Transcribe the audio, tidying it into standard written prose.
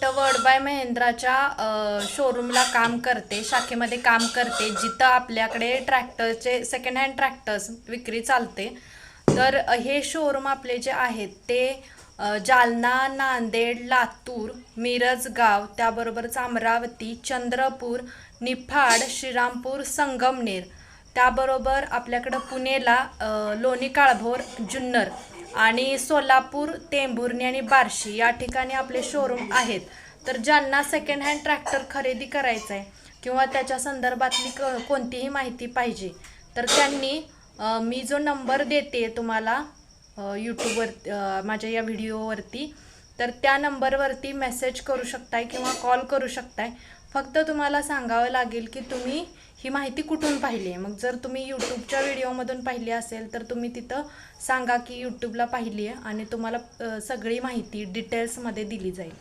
Direct word by महिंद्राच्या शोरूमला काम करते, शाखेमध्ये काम करते, जिथं आपल्याकडे ट्रॅक्टरचे सेकंड हँड ट्रॅक्टर्स विक्री चालते. तर हे शोरूम आपले जे आहेत ते जालना, नांदेड, लातूर, मिरजगाव, त्याबरोबरच अमरावती, चंद्रपूर, निफाड, श्रीरामपूर, संगमनेर, त्याबरोबर आपल्याकडं पुणेला लोणी काळभोर, जुन्नर आणि सोलापूर, टेंभुर्णी आणि बार्शी या ठिकाणी आपले शोरूम आहेत. तर ज्यांना सेकंड हँड ट्रॅक्टर खरेदी करायचं आहे किंवा त्याच्या संदर्भातली कोणतीही माहिती पाहिजे तर त्यांनी मी जो नंबर देते तुम्हाला यूट्यूबवर माझ्या या व्हिडिओवरती, तर त्या नंबरवरती मेसेज करू शकताय किंवा कॉल करू शकताय. फक्त तुम्हाला सांगावं लागेल की तुम्ही ही माहिती कुठून पाहिली आहे. मग जर तुम्ही यूट्यूबच्या व्हिडिओमधून पाहिली असेल तर तुम्ही तिथं सांगा की यूट्यूबला पाहिली आहे आणि तुम्हाला सगळी माहिती डिटेल्समध्ये दिली जाईल.